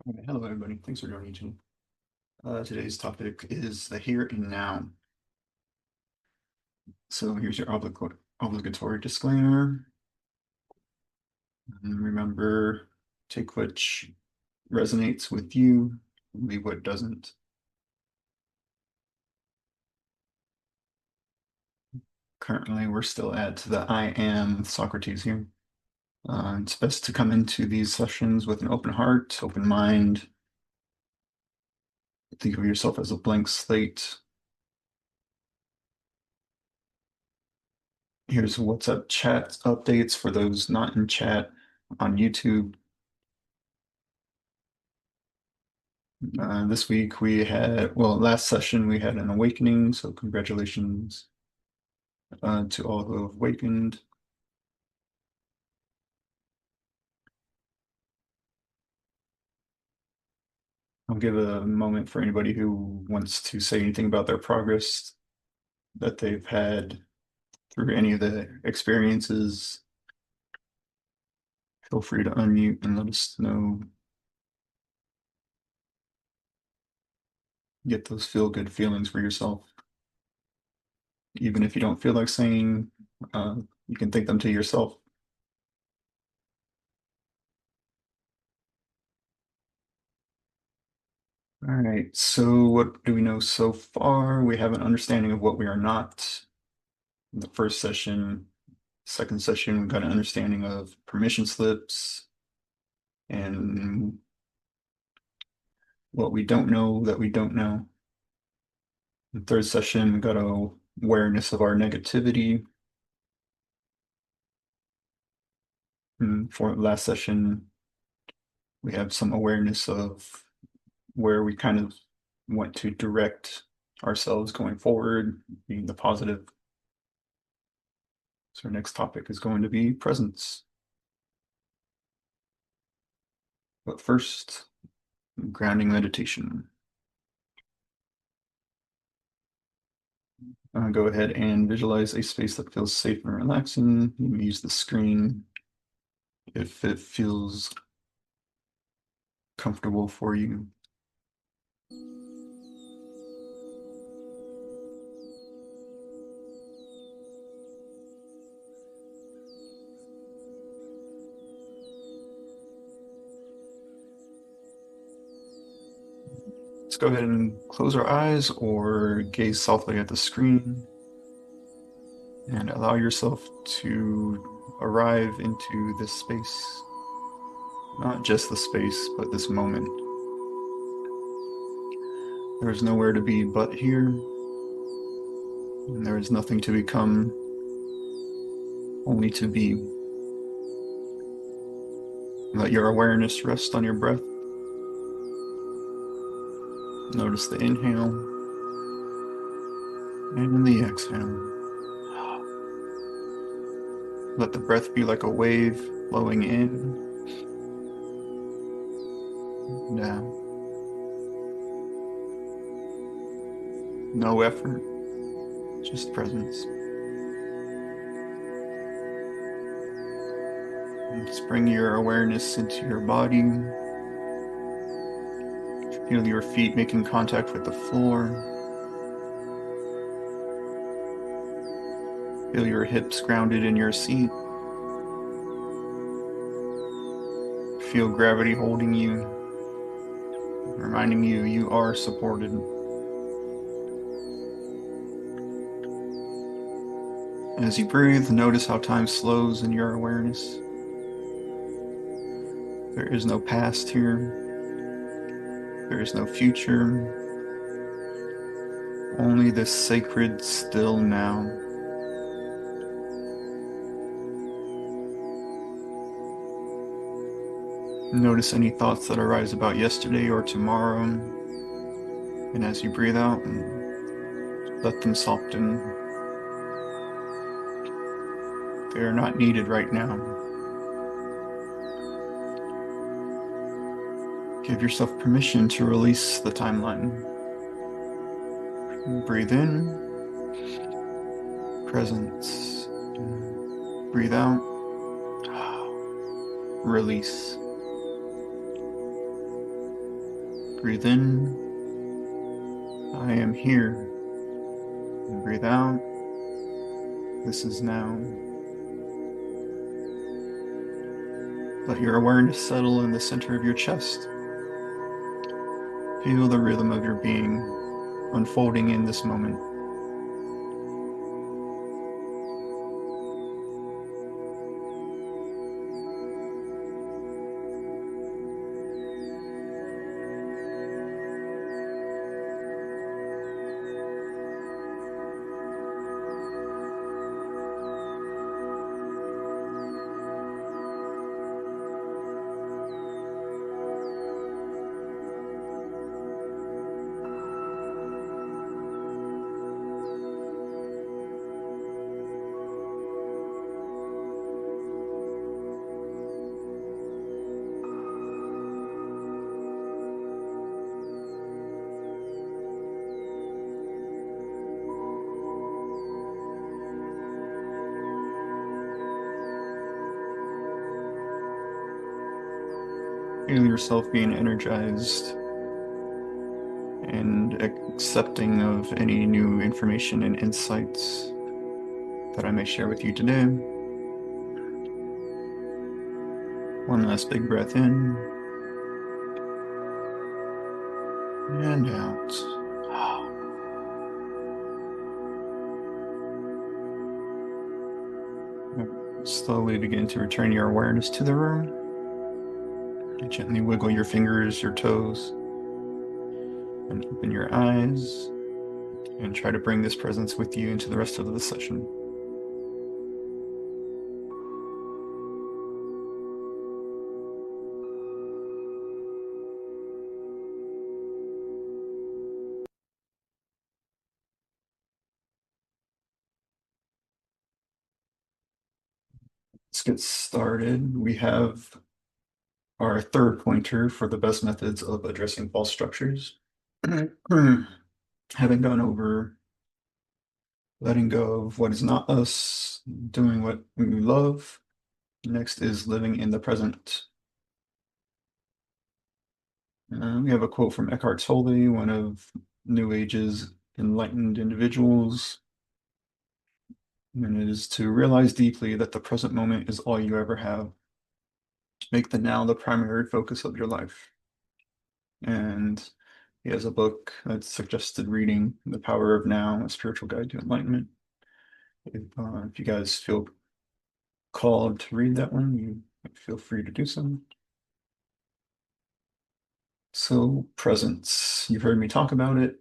Okay, hello, everybody. Thanks for joining me. Today's topic is the here and now. So here's your obligatory disclaimer. And remember, take which resonates with you, leave what doesn't. Currently, we're still at the I am with Socrates here. It's best to come into these sessions with an open heart, open mind. Think of yourself as a blank slate. Here's what's up chat updates for those not in chat on YouTube. This week we had, well, last session we had an awakening, so congratulations to all who have awakened. I'll give a moment for anybody who wants to say anything about their progress that they've had through any of the experiences. Feel free to unmute and let us know. Get those feel-good feelings for yourself. Even if you don't feel like saying, you can think them to yourself. All right, so what do we know so far? We have an understanding of what we are not. In the first session, second session, we got an understanding of permission slips and what we don't know that we don't know. The third session, we got a awareness of our negativity. And for the last session, we have some awareness of where we kind of want to direct ourselves going forward, being the positive. So our next topic is going to be presence. But first, grounding meditation. Go ahead and visualize a space that feels safe and relaxing. You can use the screen if it feels comfortable for you. Let's go ahead and close our eyes or gaze softly at the screen and allow yourself to arrive into this space. Not just the space, but this moment. There is nowhere to be but here, and there is nothing to become, only to be. Let your awareness rest on your breath. Notice the inhale and the exhale. Let the breath be like a wave flowing in and down. No effort, just presence. Let's bring your awareness into your body. Feel your feet making contact with the floor. Feel your hips grounded in your seat. Feel gravity holding you, reminding you you are supported. As you breathe, notice how time slows in your awareness. There is no past here. There is no future. Only this sacred still now. Notice any thoughts that arise about yesterday or tomorrow. And as you breathe out, let them soften. They are not needed right now. Give yourself permission to release the timeline. Breathe in, presence. Breathe out, release. Breathe in, I am here. And breathe out, this is now. Let your awareness settle in the center of your chest. Feel the rhythm of your being unfolding in this moment. Feel yourself being energized and accepting of any new information and insights that I may share with you today. One last big breath in and out. Slowly begin to return your awareness to the room. Gently wiggle your fingers, your toes, and open your eyes, and try to bring this presence with you into the rest of the session. Let's get started. We have our third pointer for the best methods of addressing false structures. Having gone over letting go of what is not us, doing what we love. Next is living in the present. We have a quote from Eckhart Tolle, one of New Age's enlightened individuals, and it is to realize deeply that the present moment is all you ever have. Make the now the primary focus of your life. And he has a book that's suggested reading, The Power of Now, A Spiritual Guide to Enlightenment. If you guys feel called to read that one, you feel free to do so. So, presence, you've heard me talk about it,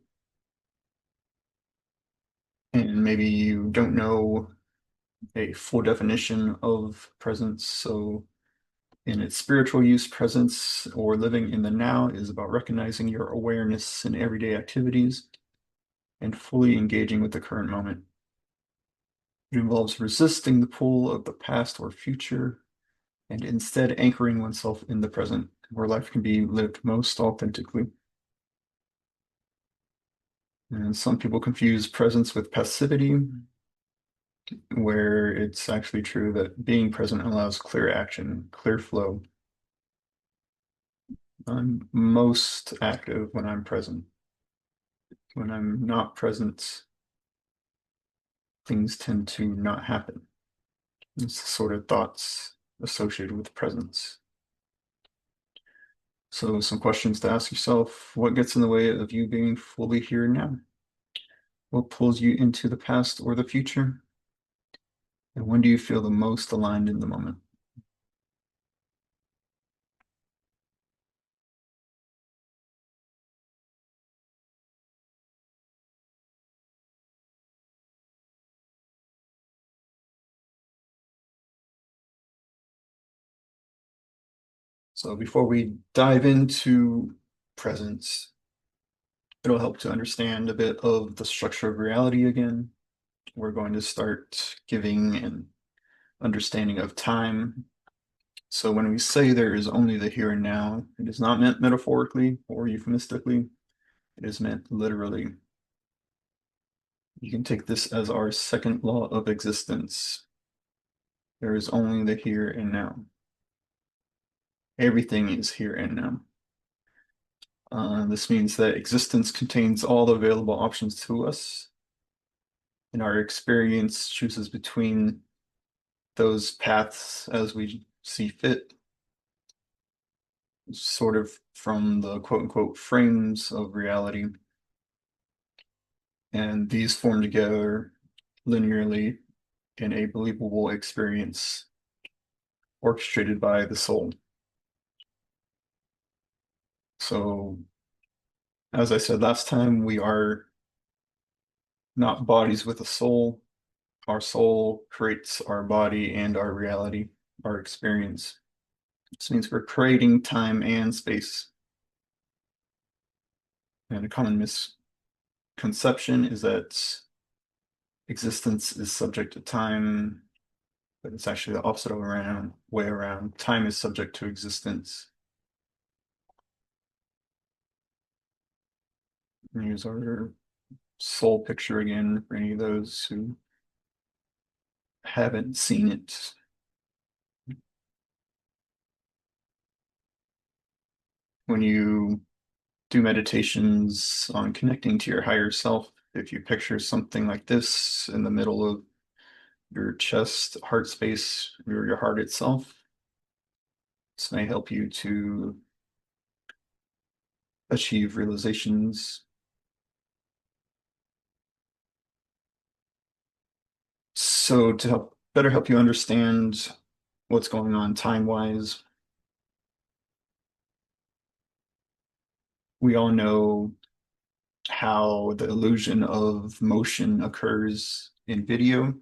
and maybe you don't know a full definition of presence. So, in its spiritual use, presence or living in the now is about recognizing your awareness in everyday activities and fully engaging with the current moment. It involves resisting the pull of the past or future and instead anchoring oneself in the present, where life can be lived most authentically. And some people confuse presence with passivity, where it's actually true that being present allows clear action, clear flow. I'm most active when I'm present. When I'm not present, things tend to not happen. It's the sort of thoughts associated with presence. So some questions to ask yourself: what gets in the way of you being fully here now? What pulls you into the past or the future? And when do you feel the most aligned in the moment? So before we dive into presence, it'll help to understand a bit of the structure of reality again. We're going to start giving an understanding of time. So when we say there is only the here and now, it is not meant metaphorically or euphemistically. It is meant literally. You can take this as our second law of existence. There is only the here and now. Everything is here and now. This means that existence contains all the available options to us, and our experience chooses between those paths as we see fit, sort of from the quote unquote frames of reality. And these form together linearly in a believable experience orchestrated by the soul. So, as I said last time, we are not bodies with a soul. Our soul creates our body and our reality, our experience. This means we're creating time and space. And a common misconception is that existence is subject to time, but it's actually the opposite way around. Time is subject to existence. And here's our soul picture again for any of those who haven't seen it. When you do meditations on connecting to your higher self, if you picture something like this in the middle of your chest, heart space, or your heart itself, this may help you to achieve realizations. So to better help you understand what's going on time-wise, we all know how the illusion of motion occurs in video.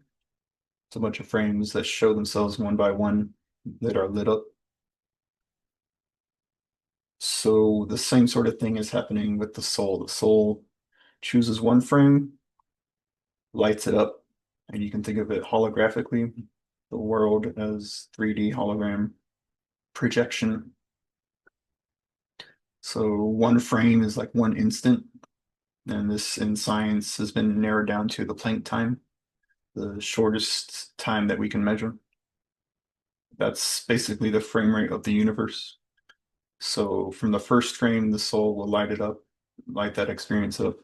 It's a bunch of frames that show themselves one by one that are lit up. So the same sort of thing is happening with the soul. The soul chooses one frame, lights it up, and you can think of it holographically, the world as 3D hologram projection. So one frame is like one instant, and this in science has been narrowed down to the Planck time, the shortest time that we can measure. That's basically the frame rate of the universe. So from the first frame, the soul will light it up, light that experience up,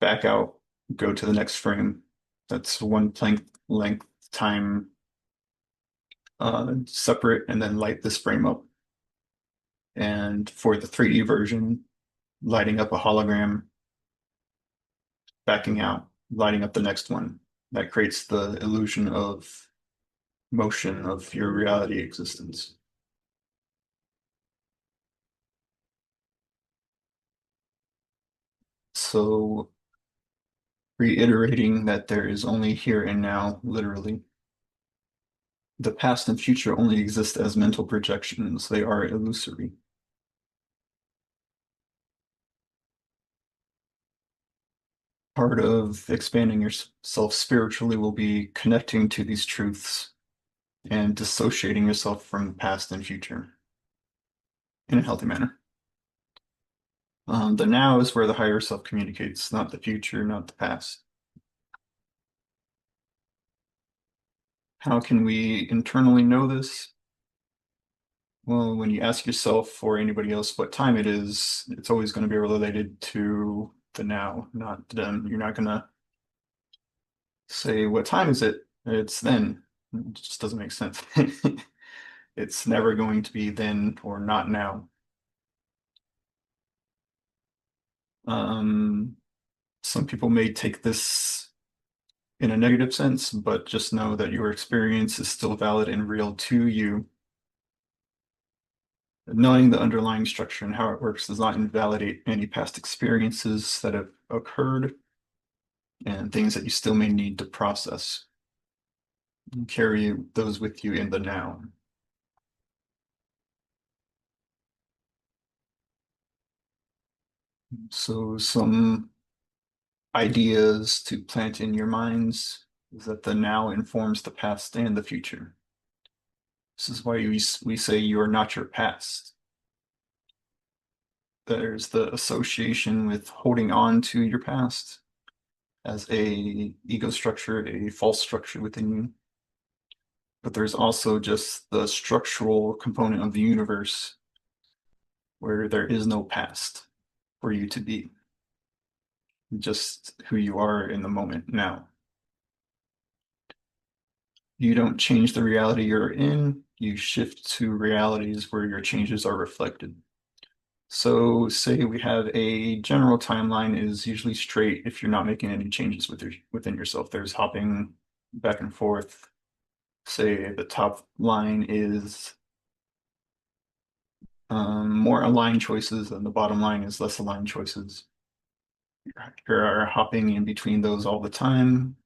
back out, go to the next frame. That's one Planck length time separate, and then light this frame up. And for the 3D version, lighting up a hologram, backing out, lighting up the next one. That creates the illusion of motion of your reality existence. So reiterating that there is only here and now, literally. The past and future only exist as mental projections. They are illusory. Part of expanding yourself spiritually will be connecting to these truths and dissociating yourself from past and future in a healthy manner. The now is where the higher self communicates, not the future, not the past. How can we internally know this? Well, when you ask yourself or anybody else what time it is, it's always going to be related to the now, not then. You're not going to say, what time is it? It's then. It just doesn't make sense. It's never going to be then or not now. Um, some people may take this in a negative sense, but just know that your experience is still valid and real to you. Knowing the underlying structure and how it works does not invalidate any past experiences that have occurred and things that you still may need to process. And carry those with you in the now. So some ideas to plant in your minds is that the now informs the past and the future. This is why we say you are not your past. There's the association with holding on to your past as a ego structure, a false structure within you. But there's also just the structural component of the universe where there is no past for you to be, just who you are in the moment now. You don't change the reality you're in, you shift to realities where your changes are reflected. So say we have a general timeline is usually straight if you're not making any changes within yourself. There's hopping back and forth. Say the top line is more aligned choices and the bottom line is less aligned choices. You're hopping in between those all the time,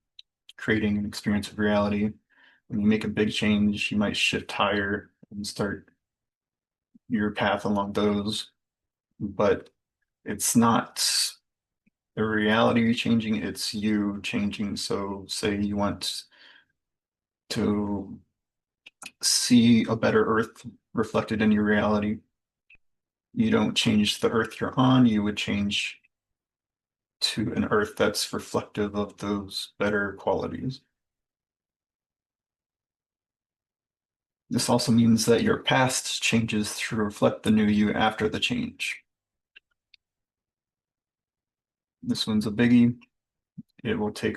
creating an experience of reality. When you make a big change, you might shift higher and start your path along those, but it's not the reality changing, it's you changing. So say you want to see a better Earth reflected in your reality. You don't change the Earth you're on, you would change to an Earth that's reflective of those better qualities. This also means that your past changes to reflect the new you after the change. This one's a biggie. It will take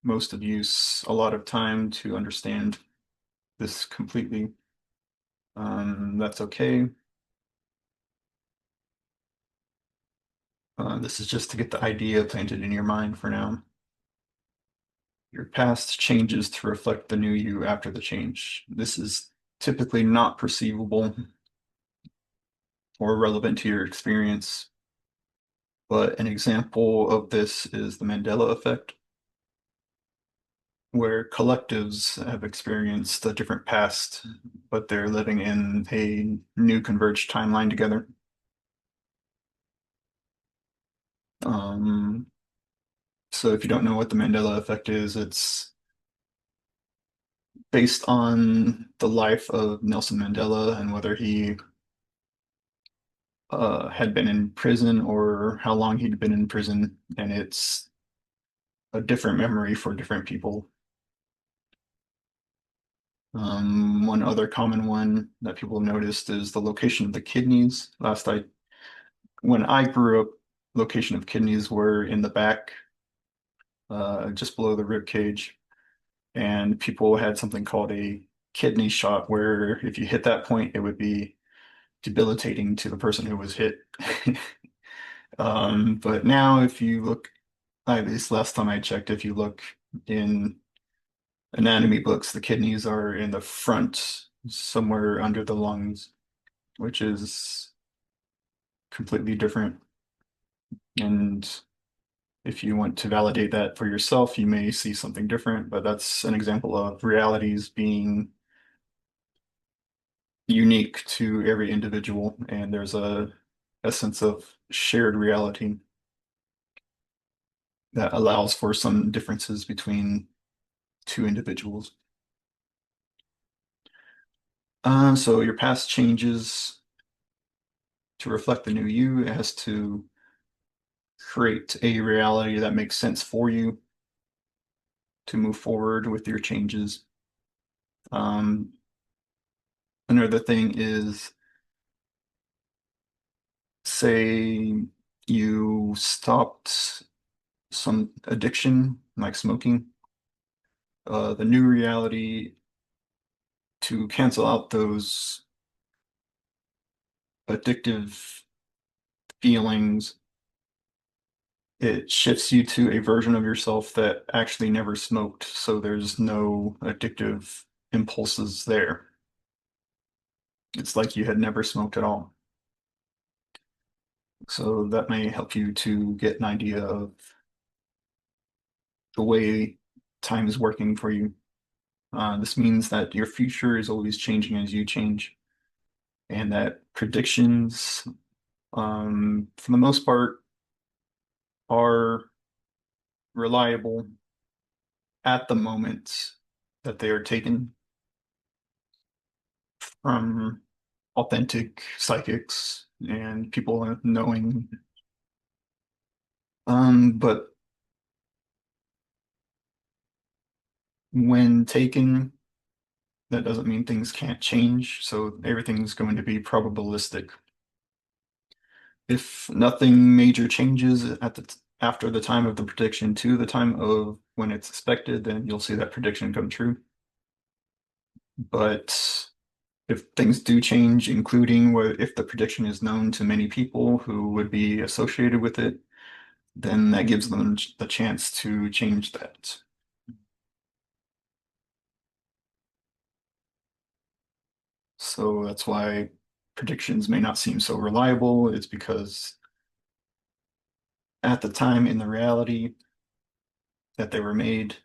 most of you a lot of time to understand this completely. That's okay. This is just to get the idea planted in your mind for now. Your past changes to reflect the new you after the change. This is typically not perceivable or relevant to your experience, but an example of this is the Mandela effect, where collectives have experienced a different past, but they're living in a new converged timeline together. Um, so if you don't know what the Mandela effect is, it's based on the life of Nelson Mandela and whether he had been in prison or how long he'd been in prison, and it's a different memory for different people. One other common one that people have noticed is the location of the kidneys. When I grew up, location of kidneys were in the back, just below the rib cage, and people had something called a kidney shot, where if you hit that point, it would be debilitating to the person who was hit. But now, if you look, at least last time I checked, if you look in anatomy books, the kidneys are in the front, somewhere under the lungs, which is completely different. And if you want to validate that for yourself, you may see something different, but that's an example of realities being unique to every individual, and there's a sense of shared reality that allows for some differences between two individuals. So your past changes to reflect the new you. It has to create a reality that makes sense for you to move forward with your changes. Um, Another thing is, say you stopped some addiction like smoking, the new reality to cancel out those addictive feelings, it shifts you to a version of yourself that actually never smoked. So there's no addictive impulses there. It's like you had never smoked at all. So that may help you to get an idea of the way time is working for you. This means that your future is always changing as you change, and that predictions, for the most part, are reliable at the moment that they are taken from authentic psychics and people knowing. But when taken, that doesn't mean things can't change. So everything's going to be probabilistic. If nothing major changes at after the time of the prediction to the time of when it's expected, then you'll see that prediction come true. But if things do change, including if the prediction is known to many people who would be associated with it, then that gives them the chance to change that. So that's why predictions may not seem so reliable. It's because at the time in the reality that they were made,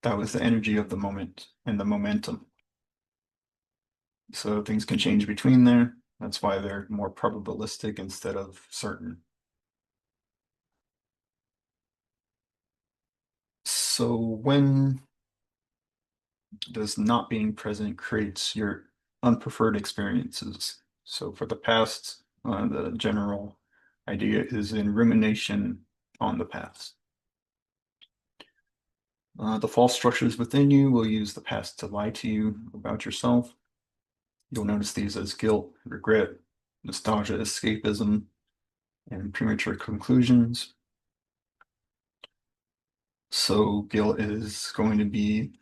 that was the energy of the moment and the momentum. So things can change between there. That's why they're more probabilistic instead of certain. So when does not being present creates your unpreferred experiences? So for the past, the general idea is in rumination on the past. The false structures within you will use the past to lie to you about yourself. You'll notice these as guilt, regret, nostalgia, escapism, and premature conclusions. So guilt is going to be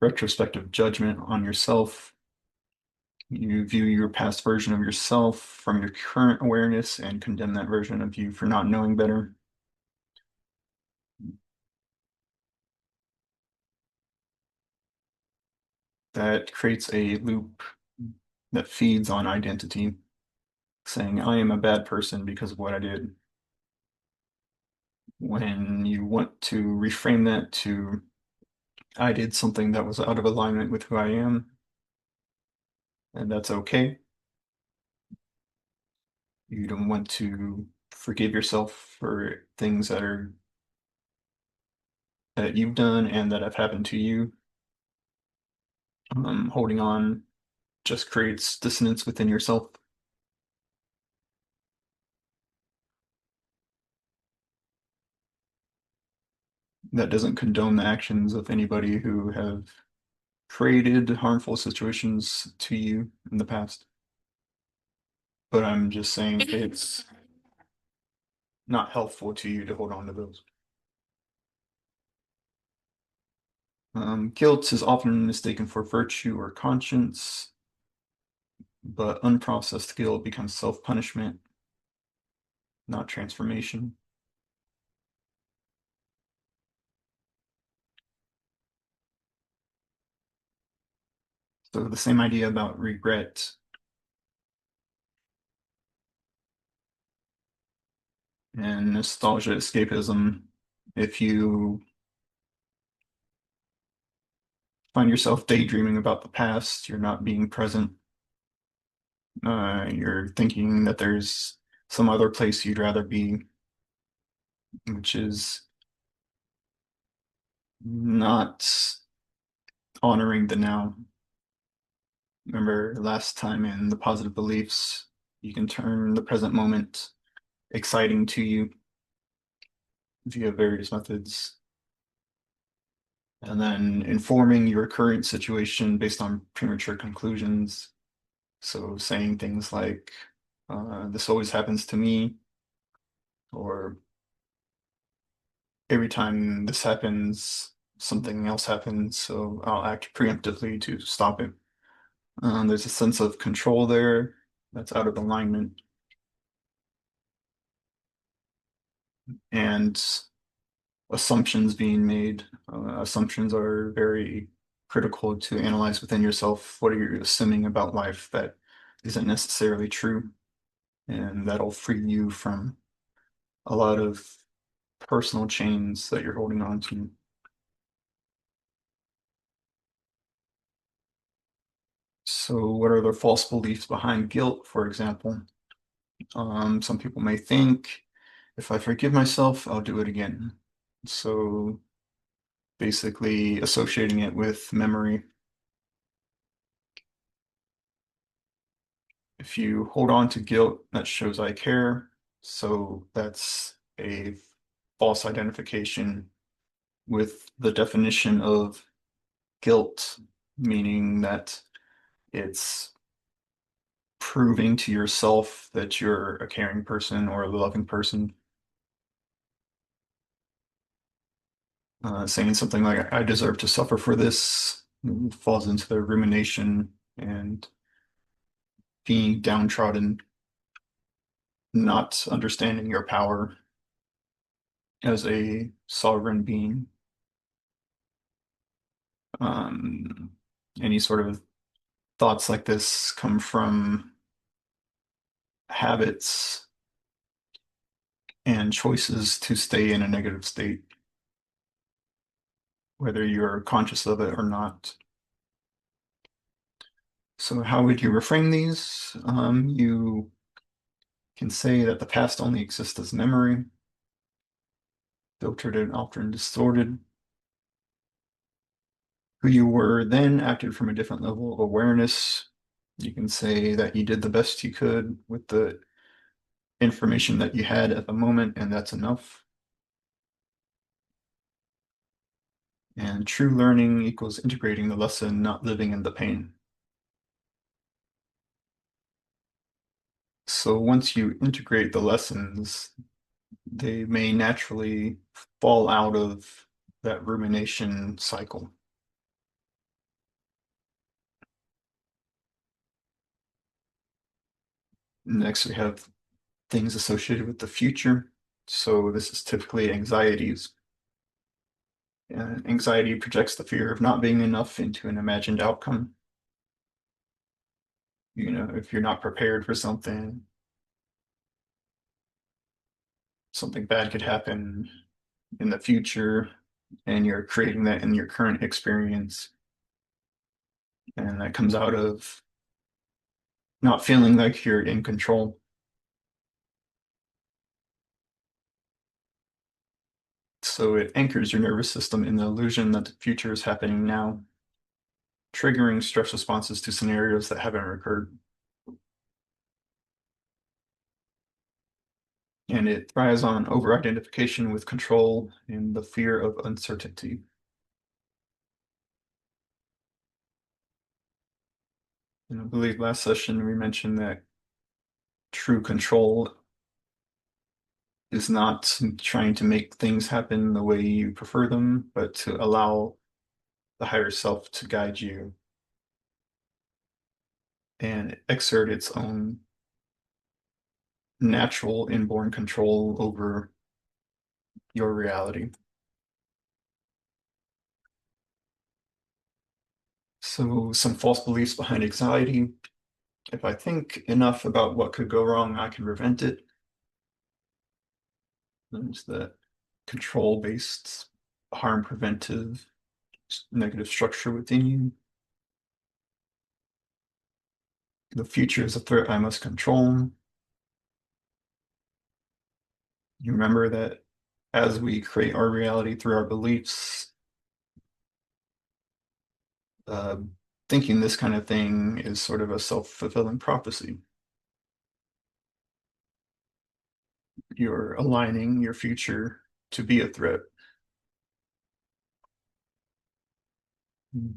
retrospective judgment on yourself. You view your past version of yourself from your current awareness and condemn that version of you for not knowing better. That creates a loop that feeds on identity, saying, I am a bad person because of what I did. When you want to reframe that to, I did something that was out of alignment with who I am, and that's okay. You don't want to forgive yourself for things that you've done and that have happened to you. Holding on just creates dissonance within yourself. That doesn't condone the actions of anybody who have created harmful situations to you in the past. But I'm just saying it's not helpful to you to hold on to those. Guilt is often mistaken for virtue or conscience, but unprocessed guilt becomes self-punishment, not transformation. So the same idea about regret and nostalgia escapism. If you find yourself daydreaming about the past, you're not being present. You're thinking that there's some other place you'd rather be, which is not honoring the now. Remember last time in the positive beliefs, you can turn the present moment exciting to you via various methods, and then informing your current situation based on premature conclusions. So saying things like, this always happens to me, or every time this happens, something else happens, so I'll act preemptively to stop it. There's a sense of control there that's out of alignment, and assumptions being made. Assumptions are very critical to analyze within yourself. What are you assuming about life that isn't necessarily true? And that'll free you from a lot of personal chains that you're holding on to. So, what are the false beliefs behind guilt, for example? Some people may think if I forgive myself, I'll do it again. So, basically associating it with memory. If you hold on to guilt, that shows I care. So, that's a false identification with the definition of guilt, meaning that it's proving to yourself that you're a caring person or a loving person. Saying something like, I deserve to suffer for this falls into the rumination and being downtrodden, not understanding your power as a sovereign being. Um, any sort of thoughts like this come from habits and choices to stay in a negative state, whether you're conscious of it or not. So how would you reframe these? You can say that the past only exists as memory, filtered and often distorted. Who you were then acted from a different level of awareness. You can say that you did the best you could with the information that you had at the moment, and that's enough. And true learning equals integrating the lesson, not living in the pain. So once you integrate the lessons, they may naturally fall out of that rumination cycle. Next, we have things associated with the future. So this is typically anxieties. Anxiety projects the fear of not being enough into an imagined outcome. You know, if you're not prepared for something, something bad could happen in the future, and you're creating that in your current experience. And that comes out of not feeling like you're in control. So it anchors your nervous system in the illusion that the future is happening now, triggering stress responses to scenarios that haven't occurred. And it thrives on over-identification with control and the fear of uncertainty. And I believe last session we mentioned that true control is not trying to make things happen the way you prefer them, but to allow the higher self to guide you and exert its own natural inborn control over your reality. So, some false beliefs behind anxiety. If I think enough about what could go wrong, I can prevent it. There's the control-based, harm preventive, negative structure within you. The future is a threat I must control. You remember that as we create our reality through our beliefs, uh, thinking this kind of thing is sort of a self-fulfilling prophecy. You're aligning your future to be a threat.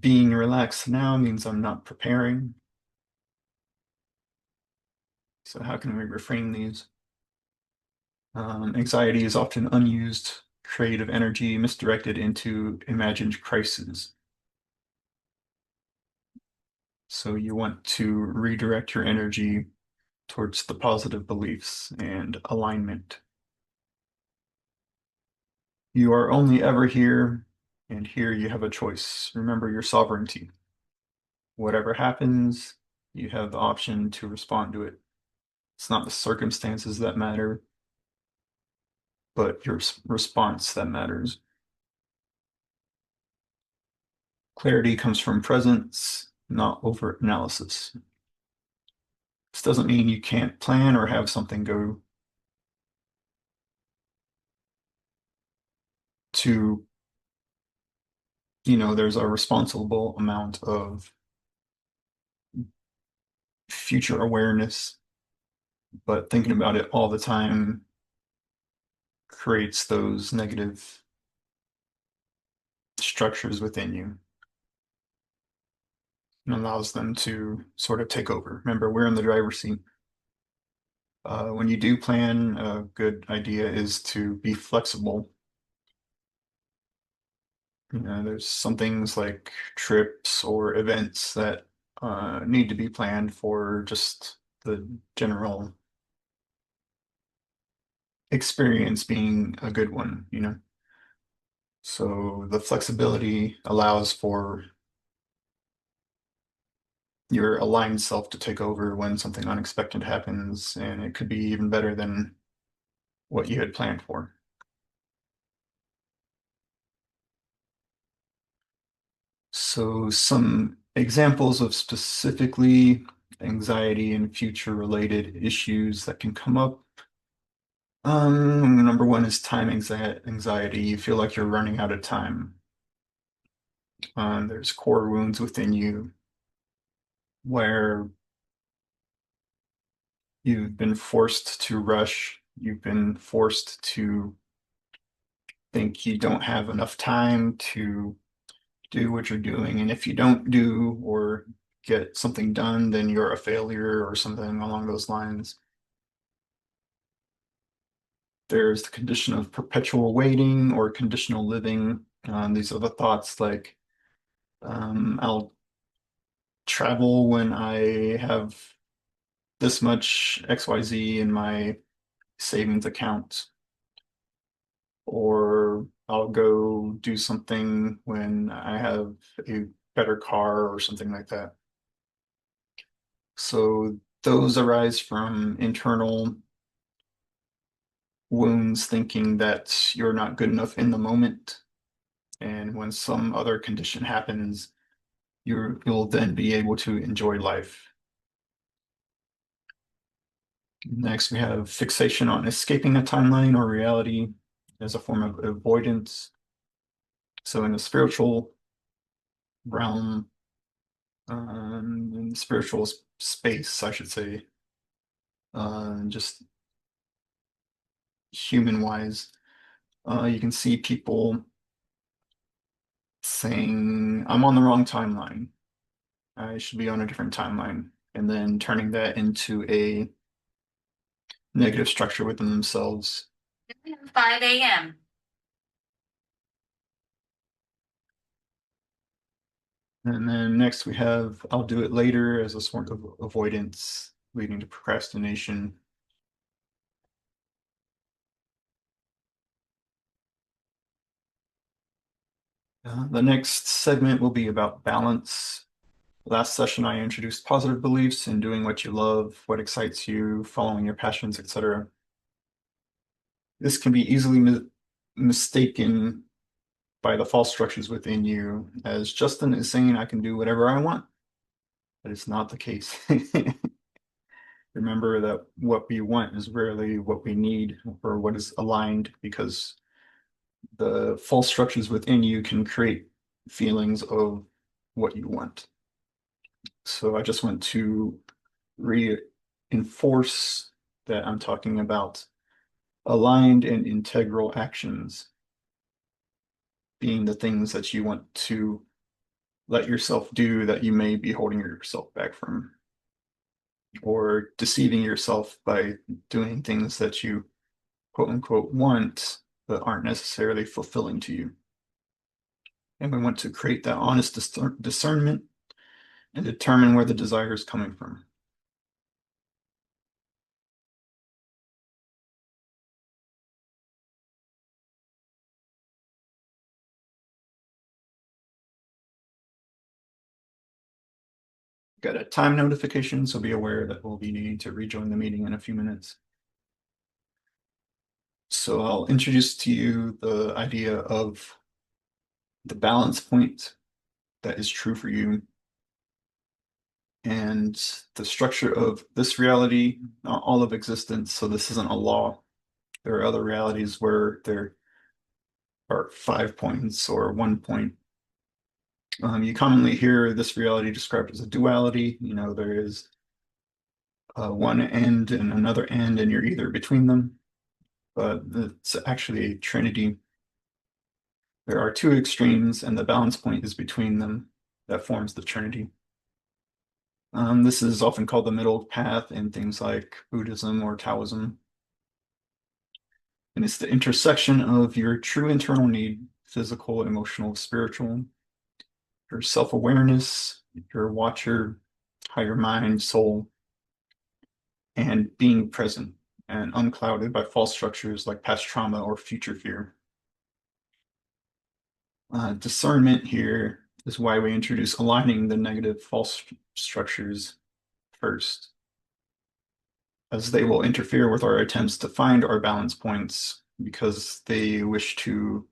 Being relaxed now means I'm not preparing. So how can we reframe these? Anxiety is often unused creative energy misdirected into imagined crises. So you want to redirect your energy towards the positive beliefs and alignment. You are only ever here, and here you have a choice. Remember your sovereignty. Whatever happens, you have the option to respond to it. It's not the circumstances that matter, but your response that matters. Clarity comes from presence, not overt analysis. This doesn't mean you can't plan or have something go to, there's a responsible amount of future awareness, but thinking about it all the time creates those negative structures within you. and allows them to sort of take over. Remember, we're in the driver's seat. When you do plan, a good idea is to be flexible. You know, there's some things like trips or events that need to be planned for just the general experience being a good one, you know. So the flexibility allows for your aligned self to take over when something unexpected happens, and it could be even better than what you had planned for. So some examples of specifically anxiety and future related issues that can come up. Number one is time anxiety. You feel like you're running out of time. There's core wounds within you where you've been forced to rush. You've been forced to think you don't have enough time to do what you're doing. And if you don't do or get something done, then you're a failure or something along those lines. There's the condition of perpetual waiting or conditional living. These are the thoughts like, I'll travel when I have this much XYZ in my savings account, or I'll go do something when I have a better car or something like that. So those arise from internal wounds thinking that you're not good enough in the moment. And when some other condition happens, you'll then be able to enjoy life. Next, we have fixation on escaping a timeline or reality as a form of avoidance. So in the spiritual realm, in the spiritual space, I should say, just human wise, you can see people saying, I'm on the wrong timeline. I should be on a different timeline. And then turning that into a negative structure within themselves. 5 a.m. And then next we have, I'll do it later as a sort of avoidance leading to procrastination. The next segment will be about balance. Last session, I introduced positive beliefs in doing what you love, what excites you, following your passions, etc. This can be easily mistaken by the false structures within you as Justin is saying I can do whatever I want, but it's not the case. Remember that what we want is rarely what we need or what is aligned, because the false structures within you can create feelings of what you want. So I just want to reinforce that I'm talking about aligned and integral actions being the things that you want to let yourself do that you may be holding yourself back from, or deceiving yourself by doing things that you quote unquote want but aren't necessarily fulfilling to you. And we want to create that honest discernment and determine where the desire is coming from. Got a time notification, so be aware that we'll be needing to rejoin the meeting in a few minutes. So I'll introduce to you the idea of the balance point that is true for you and the structure of this reality, not all of existence. So this isn't a law. There are other realities where there are 5 points or 1 point. You commonly hear this reality described as a duality. You know, there is one end and another end, and you're either between them, but it's actually a trinity. There are two extremes, and the balance point is between them that forms the trinity. This is often called the middle path in things like Buddhism or Taoism. And it's the intersection of your true internal need, physical, emotional, spiritual, your self-awareness, your watcher, higher mind, soul, and being present and unclouded by false structures like past trauma or future fear. Discernment here is why we introduce aligning the negative false structures first, as they will interfere with our attempts to find our balance points because they wish to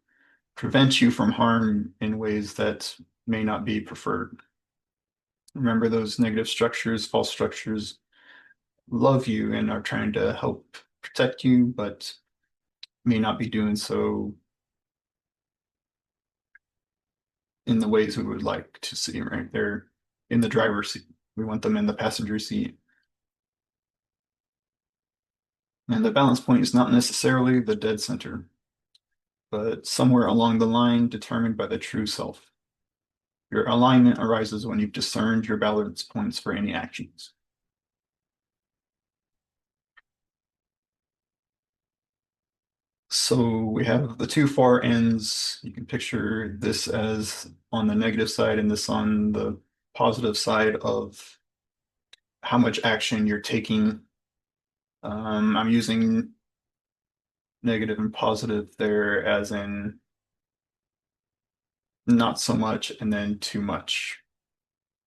prevent you from harm in ways that may not be preferred. Remember, those negative structures, false structures, love you and are trying to help protect you, but may not be doing so in the ways we would like to see, right? They're in the driver's seat. We want them in the passenger seat. And the balance point is not necessarily the dead center, but somewhere along the line determined by the true self. Your alignment arises when you've discerned your balance points for any actions. So we have the two far ends. You can picture this as on the negative side and this on the positive side of how much action you're taking. I'm using negative and positive there as in not so much and then too much.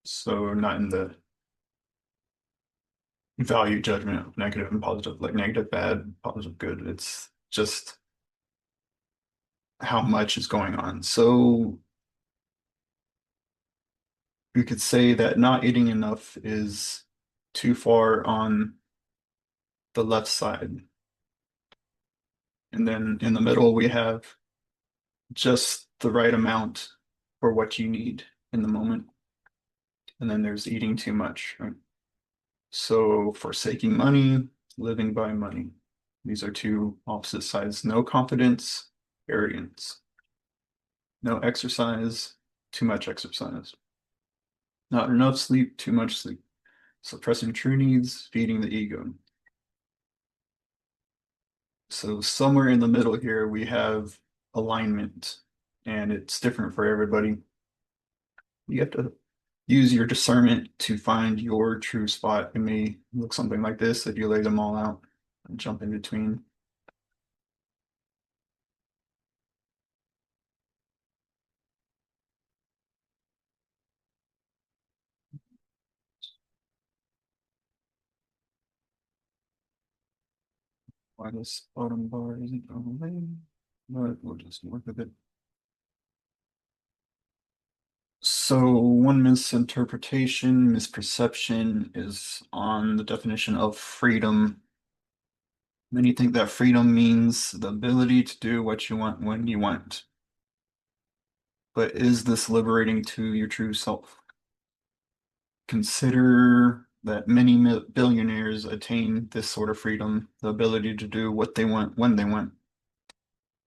So not in the value judgment of negative and positive, like negative bad, positive good. It's just how much is going on. So we could say that not eating enough is too far on the left side. And then in the middle, we have just the right amount for what you need in the moment. And then there's eating too much, right? So forsaking money, living by money. These are two opposite sides. No confidence, arrogance. No exercise, too much exercise. Not enough sleep, too much sleep. Suppressing true needs, feeding the ego. So somewhere in the middle here, we have alignment, and it's different for everybody. You have to use your discernment to find your true spot. It may look something like this if you lay them all out and jump in between. Why this bottom bar isn't overlaid, but we'll just work with it. So one misinterpretation, misperception is on the definition of freedom. Many think that freedom means the ability to do what you want when you want. But is this liberating to your true self? Consider that many billionaires attain this sort of freedom, the ability to do what they want when they want,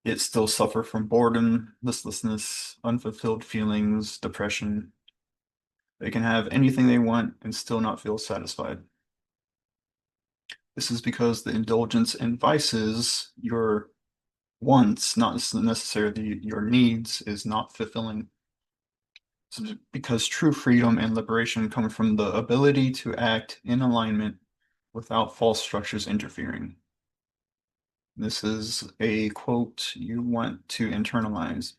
yet still suffer from boredom, listlessness, unfulfilled feelings, depression. They can have anything they want and still not feel satisfied. This is because the indulgence in vices, your wants, not necessarily your needs, is not fulfilling. Because true freedom and liberation come from the ability to act in alignment without false structures interfering. This is a quote you want to internalize.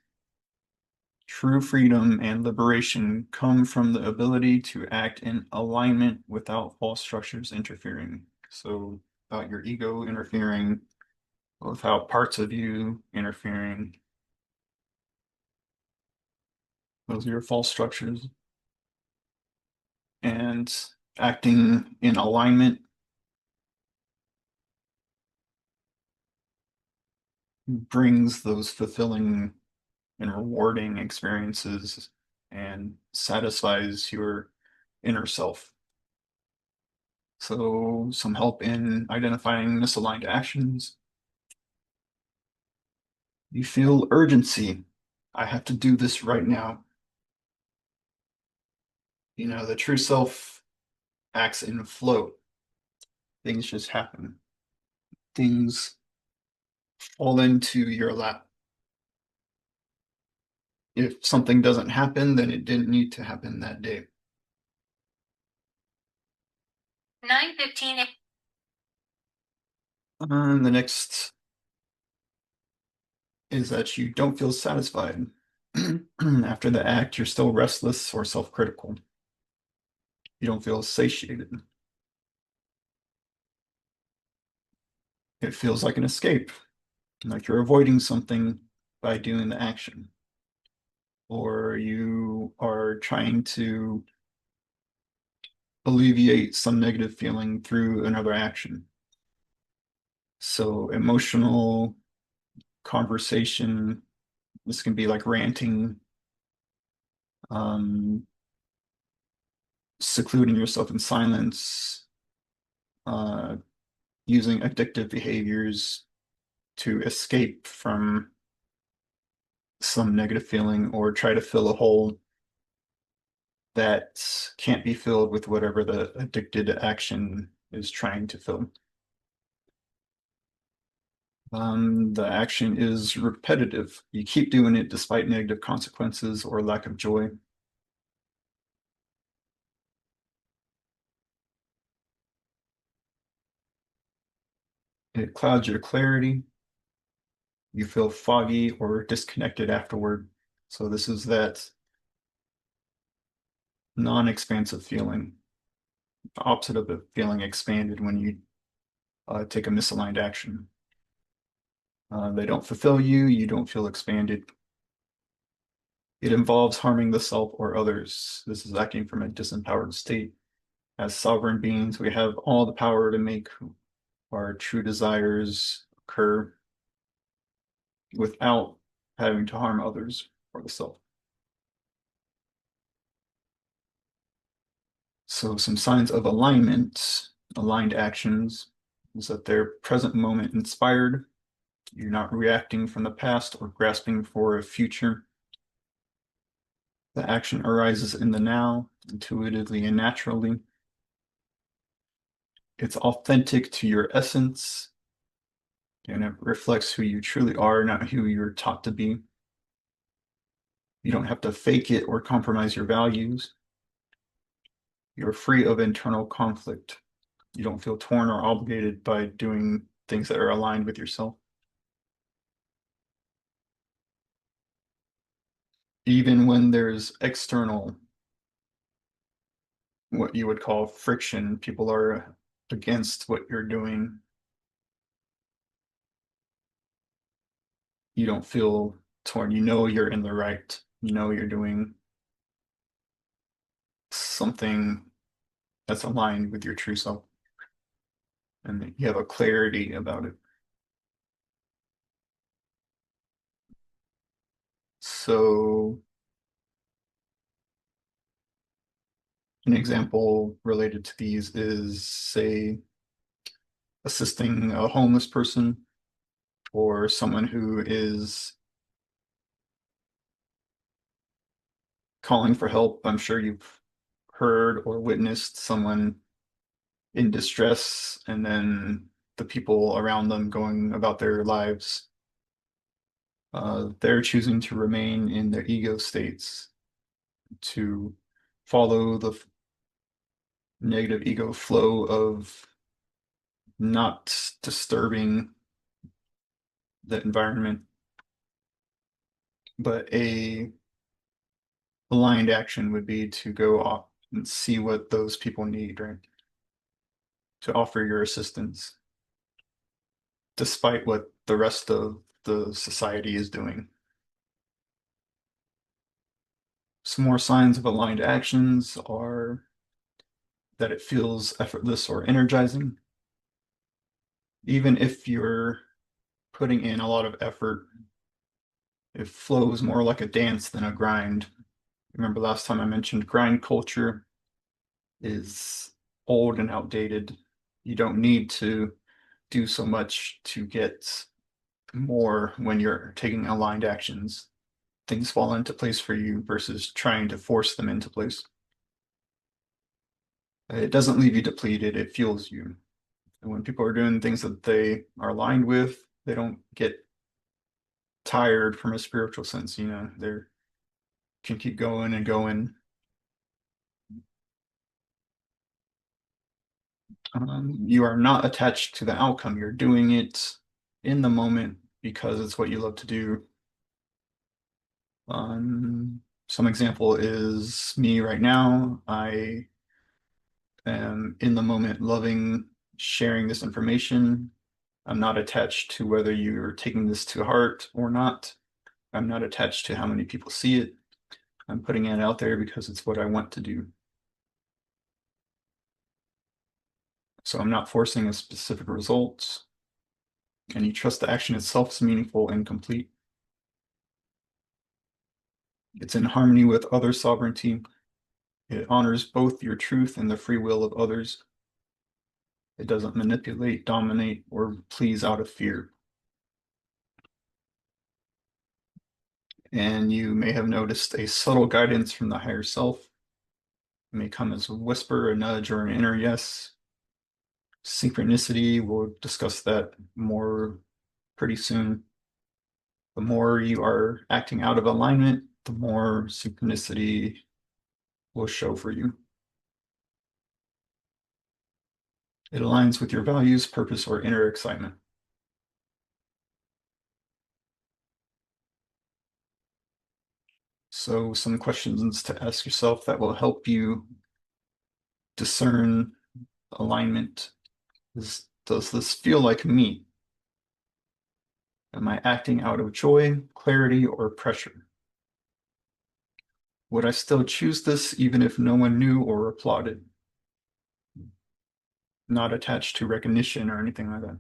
True freedom and liberation come from the ability to act in alignment without false structures interfering. So, without your ego interfering, without parts of you interfering. Those are your false structures. And acting in alignment brings those fulfilling and rewarding experiences and satisfies your inner self. So, some help in identifying misaligned actions. You feel urgency. I have to do this right now. The true self acts in flow. Things just happen. Things fall into your lap. If something doesn't happen, then it didn't need to happen that day. 9:15. The next is that you don't feel satisfied. After the act, you're still restless or self-critical. You don't feel satiated. It feels like an escape, like you're avoiding something by doing the action, or you are trying to alleviate some negative feeling through another action. So emotional conversation, this can be like ranting, um, secluding yourself in silence, uh, using addictive behaviors to escape from some negative feeling or try to fill a hole that can't be filled with whatever the addicted action is trying to fill. The action is repetitive. You keep doing it despite negative consequences or lack of joy. It clouds your clarity. You feel foggy or disconnected afterward. So this is that non-expansive feeling, the opposite of the feeling expanded when you take a misaligned action. They don't fulfill you. You don't feel expanded. It involves harming the self or others. This is acting from a disempowered state. As sovereign beings, we have all the power to make our true desires occur without having to harm others or the self. So some signs of alignment, aligned actions, is that they're present moment inspired. You're not reacting from the past or grasping for a future. The action arises in the now, intuitively and naturally. It's authentic to your essence, and it reflects who you truly are, not who you're taught to be. You don't have to fake it or compromise your values. You're free of internal conflict. You don't feel torn or obligated by doing things that are aligned with yourself. Even when there's external, what you would call friction, people are against what you're doing. You don't feel torn. You know you're in the right. You know you're doing something that's aligned with your true self, and you have a clarity about it. So, an example related to these is, say, assisting a homeless person or someone who is calling for help. I'm sure you've heard or witnessed someone in distress and then the people around them going about their lives. They're choosing to remain in their ego states, to follow the negative ego flow of not disturbing the environment, but a aligned action would be to go off and see what those people need, right? To offer your assistance, despite what the rest of the society is doing. Some more signs of aligned actions are that it feels effortless or energizing. Even if you're putting in a lot of effort, it flows more like a dance than a grind. Remember last time I mentioned grind culture is old and outdated. You don't need to do so much to get more when you're taking aligned actions. Things fall into place for you versus trying to force them into place. It doesn't leave you depleted, it fuels you. And when people are doing things that they are aligned with, they don't get tired from a spiritual sense, they can keep going and going. You are not attached to the outcome. You're doing it in the moment because it's what you love to do. Some example is me right now. I am in the moment loving sharing this information. I'm not attached to whether you're taking this to heart or not. I'm not attached to how many people see it. I'm putting it out there because it's what I want to do. So I'm not forcing a specific result, and you trust the action itself is meaningful and complete. It's in harmony with other sovereignty. It honors both your truth and the free will of others. It doesn't manipulate, dominate, or please out of fear. And you may have noticed a subtle guidance from the higher self. It may come as a whisper, a nudge, or an inner yes. Synchronicity, we'll discuss that more pretty soon. The more you are acting out of alignment, the more synchronicity will show for you. It aligns with your values, purpose, or inner excitement. So some questions to ask yourself that will help you discern alignment is, does this feel like me? Am I acting out of joy, clarity, or pressure? Would I still choose this even if no one knew or applauded? Not attached to recognition or anything like that.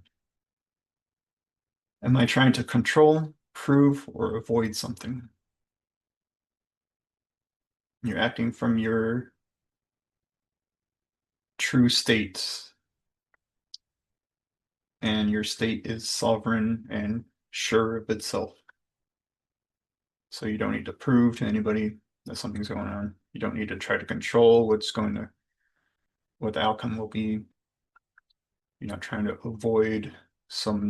Am I trying to control, prove, or avoid something? You're acting from your true state, and your state is sovereign and sure of itself. So you don't need to prove to anybody that something's going on. You don't need to try to control what the outcome will be. You're not trying to avoid some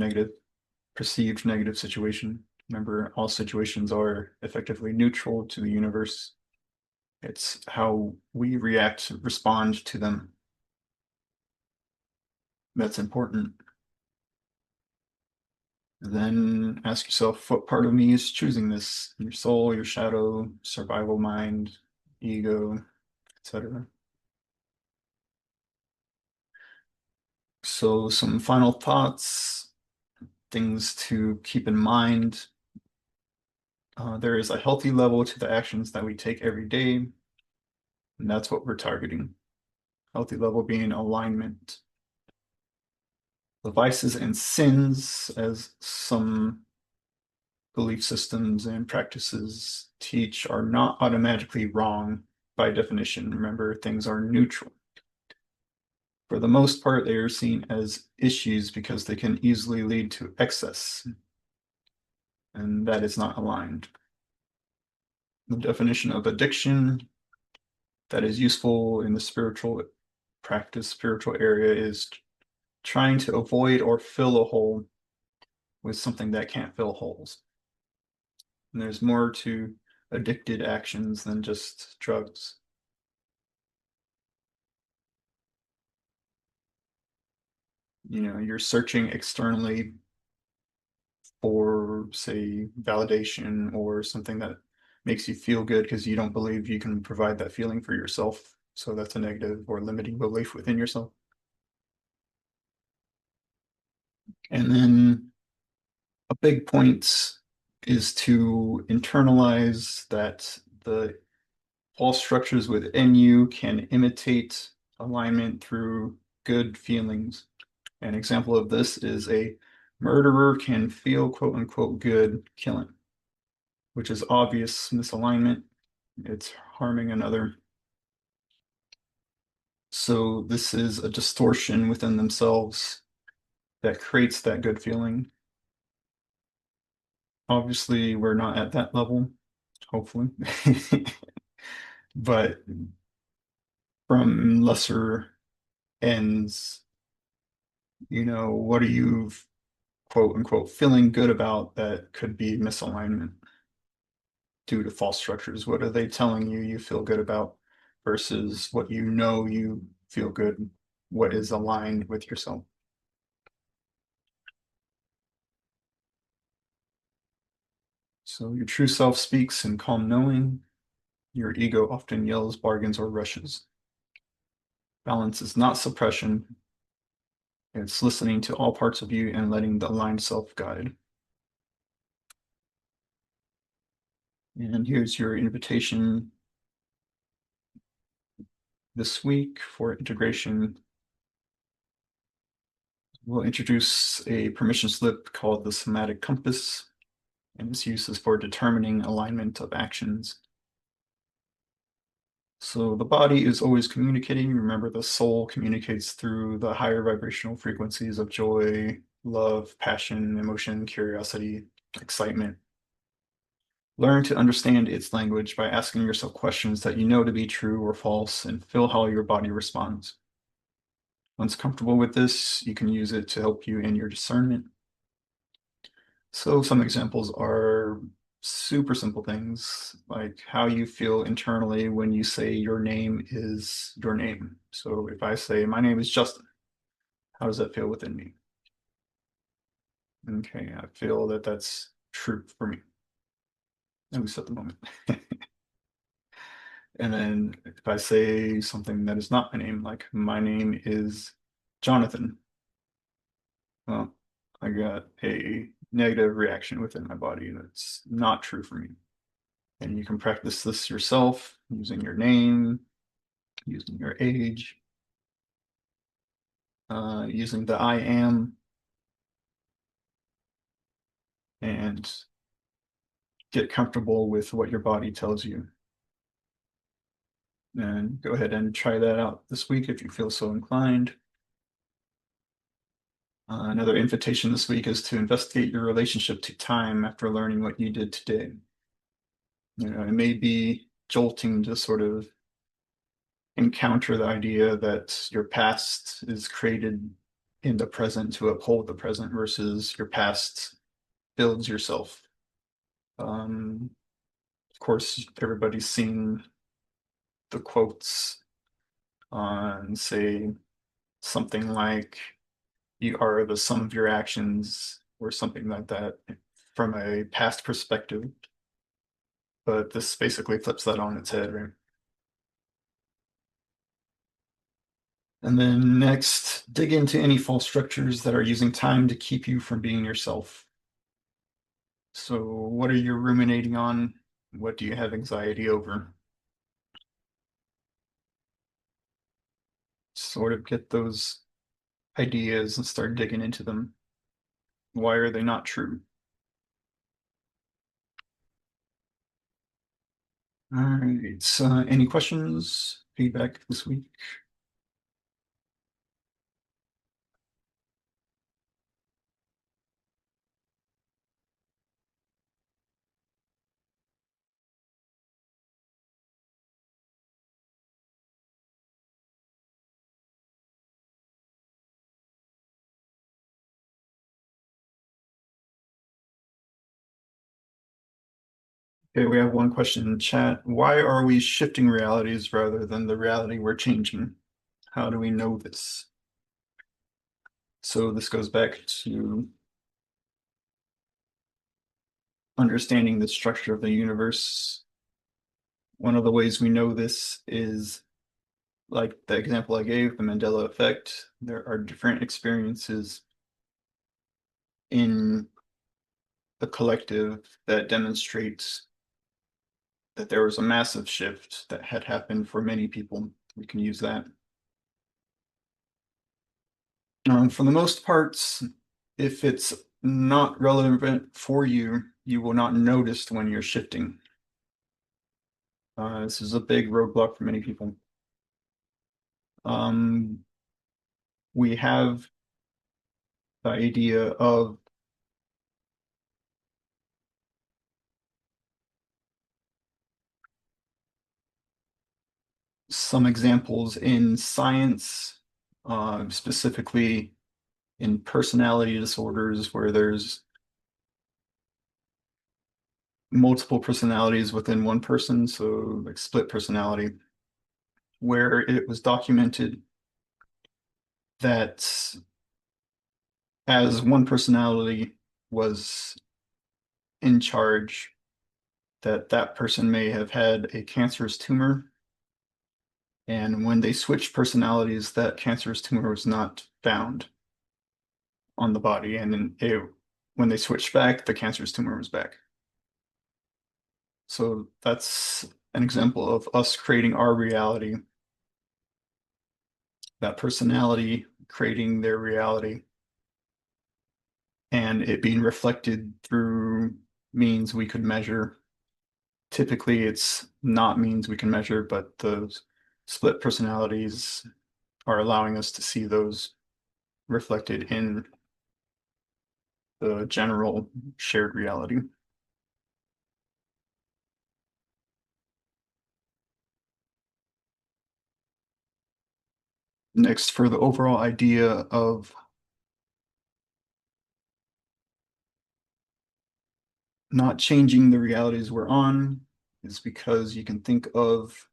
perceived negative situation. Remember, all situations are effectively neutral to the universe. It's how we react, respond to them. That's important. Then ask yourself, what part of me is choosing this? Your soul, your shadow, survival mind, ego, etc. So some final thoughts, things to keep in mind. There is a healthy level to the actions that we take every day, and that's what we're targeting. Healthy level being alignment. The vices and sins, as some belief systems and practices teach, are not automatically wrong by definition. Remember, things are neutral. For the most part, they are seen as issues because they can easily lead to excess, and that is not aligned. The definition of addiction that is useful in the spiritual practice, spiritual area is trying to avoid or fill a hole with something that can't fill holes. And there's more to addicted actions than just drugs. You're searching externally for, say, validation or something that makes you feel good because you don't believe you can provide that feeling for yourself. So that's a negative or limiting belief within yourself. And then a big point is to internalize that the false structures within you can imitate alignment through good feelings. An example of this is a murderer can feel quote unquote good killing, which is obvious misalignment. It's harming another. So this is a distortion within themselves that creates that good feeling. Obviously, we're not at that level, hopefully. But from lesser ends. What are you quote unquote feeling good about that could be misalignment due to false structures? What are they telling you you feel good about versus what you know you feel good? What is aligned with yourself? So your true self speaks in calm knowing. Your ego often yells, bargains, or rushes. Balance is not suppression. It's listening to all parts of you and letting the aligned self guide. And here's your invitation this week for integration. We'll introduce a permission slip called the somatic compass, and its use is for determining alignment of actions. So the body is always communicating. Remember, the soul communicates through the higher vibrational frequencies of joy, love, passion, emotion, curiosity, excitement. Learn to understand its language by asking yourself questions that you know to be true or false and feel how your body responds. Once comfortable with this, you can use it to help you in your discernment. So some examples are super simple things like how you feel internally when you say your name is your name. So if I say my name is Justin, how does that feel within me? Okay, I feel that that's true for me, at least at the moment. And then if I say something that is not my name, like my name is Jonathan, well, I got a negative reaction within my body that's not true for me. And you can practice this yourself using your name, using your age, using the I am, and get comfortable with what your body tells you. And go ahead and try that out this week if you feel so inclined. Another invitation this week is to investigate your relationship to time after learning what you did today. It may be jolting to sort of encounter the idea that your past is created in the present to uphold the present versus your past builds yourself. Of course, everybody's seen the quotes on, say, something like, you are the sum of your actions, or something like that from a past perspective. But this basically flips that on its head, right? And then next, dig into any false structures that are using time to keep you from being yourself. So, what are you ruminating on? What do you have anxiety over? Sort of get those ideas and start digging into them. Why are they not true? All right. Any questions, feedback this week? Okay, we have one question in chat. Why are we shifting realities rather than the reality we're changing? How do we know this? So this goes back to understanding the structure of the universe. One of the ways we know this is like the example I gave, the Mandela effect. There are different experiences in the collective that demonstrates that there was a massive shift that had happened for many people. We can use that. For the most parts, if it's not relevant for you, you will not notice when you're shifting. This is a big roadblock for many people. Um, we have the idea of some examples in science, specifically in personality disorders where there's multiple personalities within one person, so like split personality, where it was documented that as one personality was in charge, that that person may have had a cancerous tumor, and when they switched personalities, that cancerous tumor was not found on the body, and then when they switched back, the cancerous tumor was back. So that's an example of us creating our reality, that personality creating their reality, and it being reflected through means we could measure. Typically, it's not means we can measure, but those split personalities are allowing us to see those reflected in the general shared reality. Next, for the overall idea of not changing the realities we're on, is because you can think of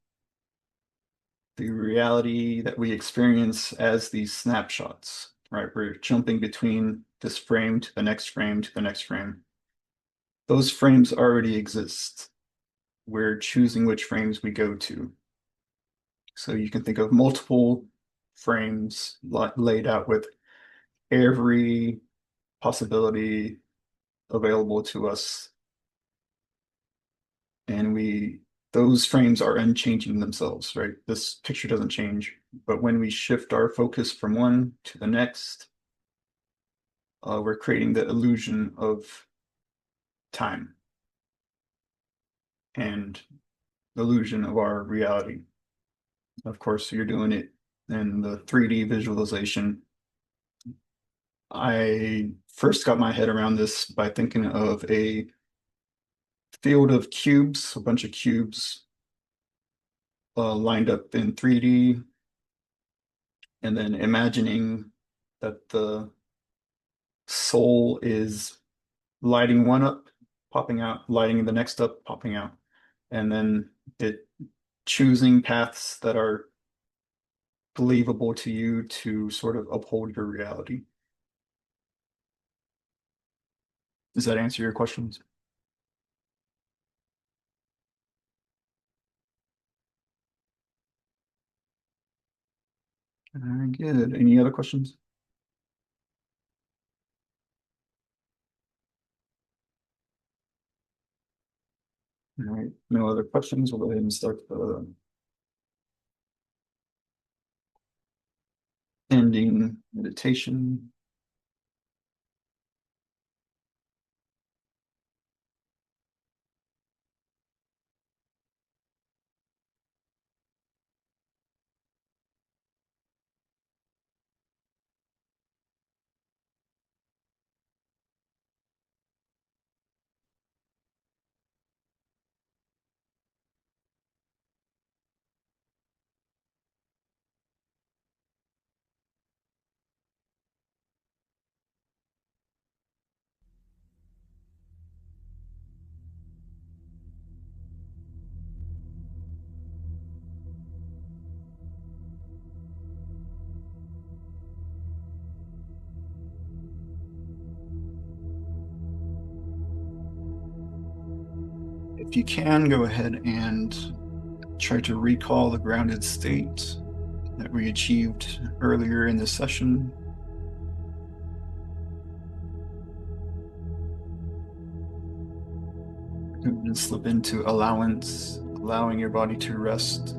the reality that we experience as these snapshots, right? We're jumping between this frame to the next frame to the next frame. Those frames already exist. We're choosing which frames we go to. So you can think of multiple frames laid out with every possibility available to us. And those frames are unchanging themselves, right? This picture doesn't change. But when we shift our focus from one to the next, we're creating the illusion of time and the illusion of our reality. Of course, you're doing it in the 3D visualization. I first got my head around this by thinking of a field of cubes, a bunch of cubes lined up in 3D, and then imagining that the soul is lighting one up, popping out, lighting the next up, popping out, and then it choosing paths that are believable to you to sort of uphold your reality. Does that answer your questions? Very good. Any other questions? All right. No other questions. We'll go ahead and start the ending meditation. If you can, go ahead and try to recall the grounded state that we achieved earlier in the session. And slip into allowance, allowing your body to rest.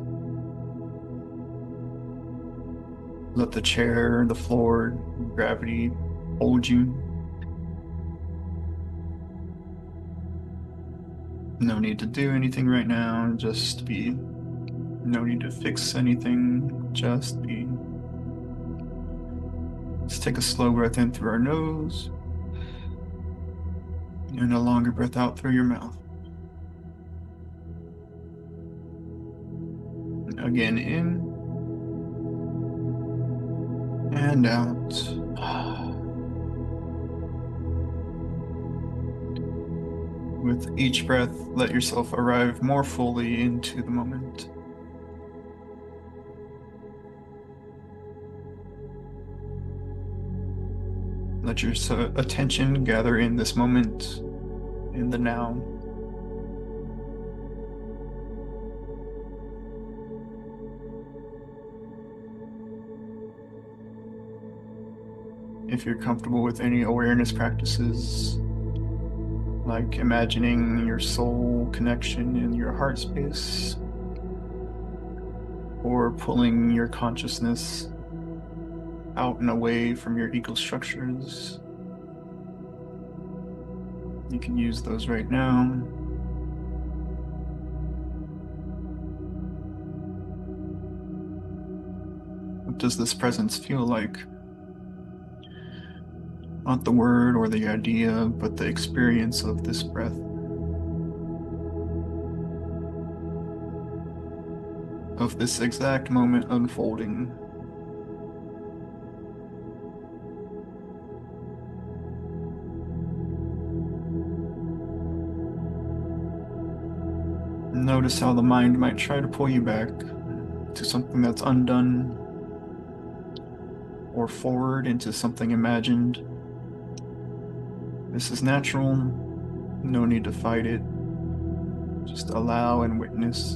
Let the chair, the floor, gravity hold you. No need to do anything right now, just be. No need to fix anything, just be. Let's take a slow breath in through our nose and a longer breath out through your mouth. Again, in and out. With each breath, let yourself arrive more fully into the moment. Let your attention gather in this moment, in the now. If you're comfortable with any awareness practices, like imagining your soul connection in your heart space, or pulling your consciousness out and away from your ego structures, you can use those right now. What does this presence feel like? Not the word or the idea, but the experience of this breath. Of this exact moment unfolding. Notice how the mind might try to pull you back to something that's undone, or forward into something imagined. This is natural, no need to fight it. Just allow and witness.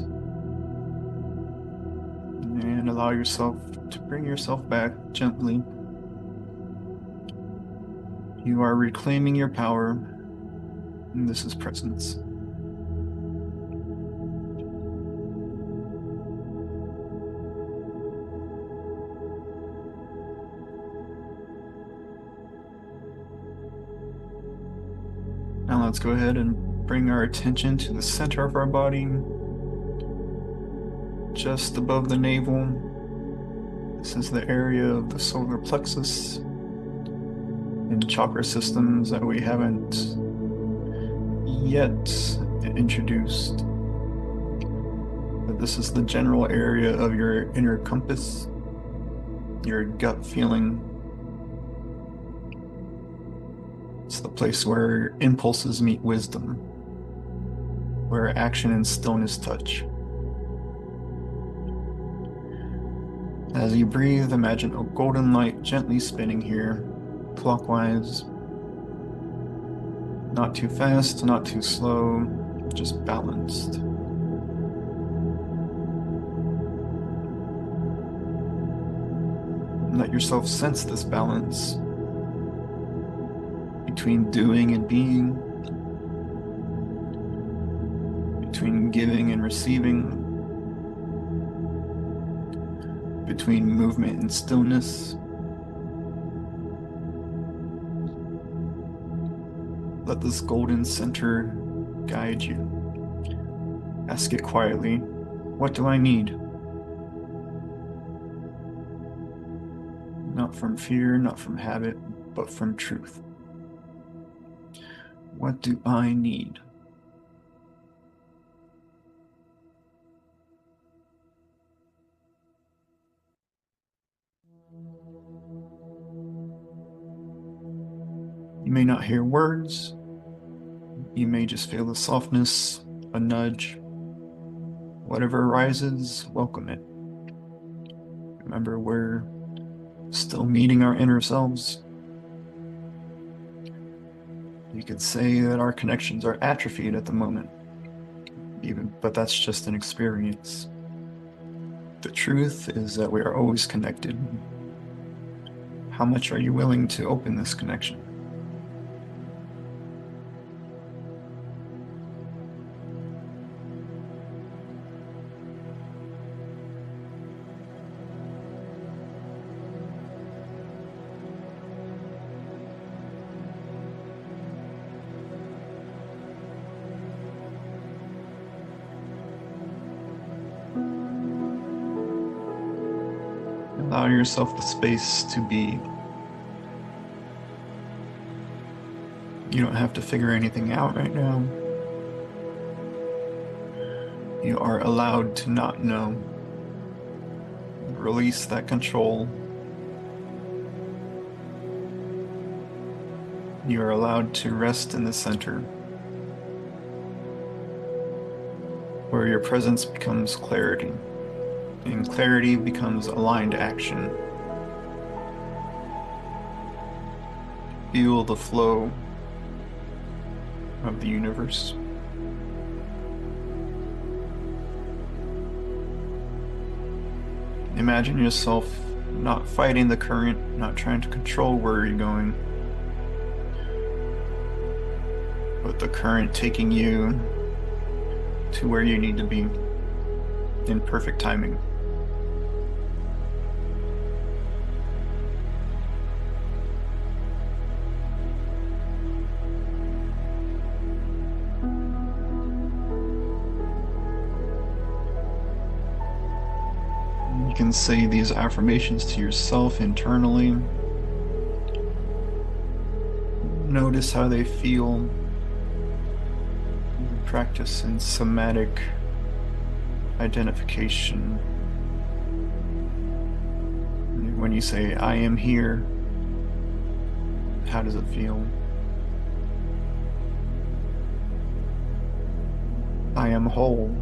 And allow yourself to bring yourself back gently. You are reclaiming your power, and this is presence. Now let's go ahead and bring our attention to the center of our body, just above the navel. This is the area of the solar plexus and chakra systems that we haven't yet introduced. But this is the general area of your inner compass, your gut feeling. It's the place where impulses meet wisdom, where action and stillness touch. As you breathe, imagine a golden light gently spinning here, clockwise. Not too fast, not too slow, just balanced. Let yourself sense this balance between doing and being, between giving and receiving, between movement and stillness. Let this golden center guide you. Ask it quietly, what do I need? Not from fear, not from habit, but from truth. What do I need? You may not hear words. You may just feel the softness, a nudge. Whatever arises, welcome it. Remember, we're still meeting our inner selves. You could say that our connections are atrophied at the moment, but that's just an experience. The truth is that we are always connected. How much are you willing to open this connection? Allow yourself the space to be. You don't have to figure anything out right now. You are allowed to not know. release that control. You are allowed to rest in the center, where your presence becomes clarity, and clarity becomes aligned action. Feel the flow of the universe. Imagine yourself not fighting the current, not trying to control where you're going, but the current taking you to where you need to be in perfect timing. You can say these affirmations to yourself internally. Notice how they feel. Practice in somatic identification. When you say, I am here, how does it feel? I am whole.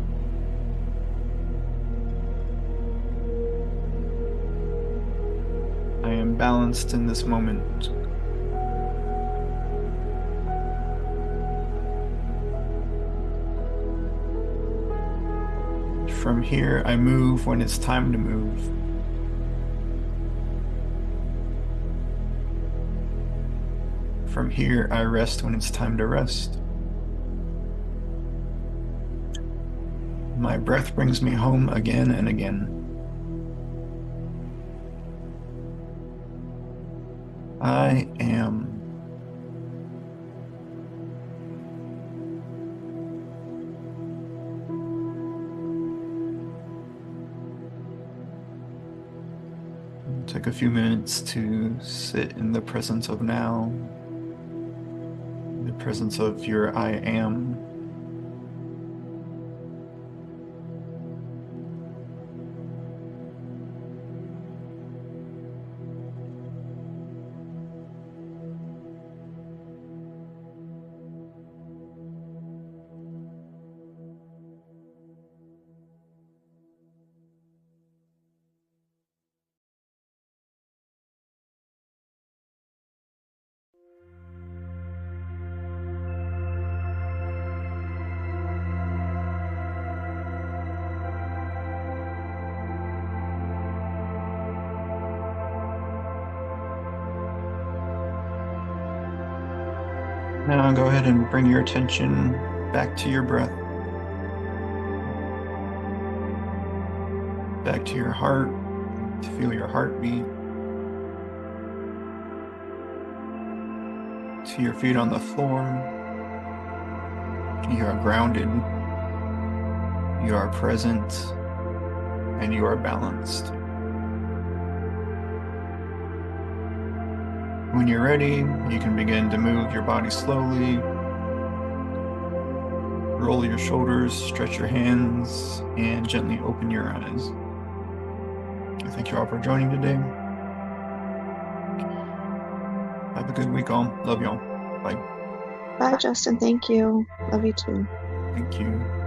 I am balanced in this moment. From here, I move when it's time to move. From here, I rest when it's time to rest. My breath brings me home again and again. I am. Take a few minutes to sit in the presence of now, the presence of your I am. Now go ahead and bring your attention back to your breath, back to your heart, to feel your heartbeat, to your feet on the floor. You are grounded, you are present, and you are balanced. When you're ready, you can begin to move your body slowly. Roll your shoulders, stretch your hands, and gently open your eyes. Thank you all for joining today. Have a good week, all. Love y'all. Bye. Bye, Justin. Thank you. Love you too. Thank you.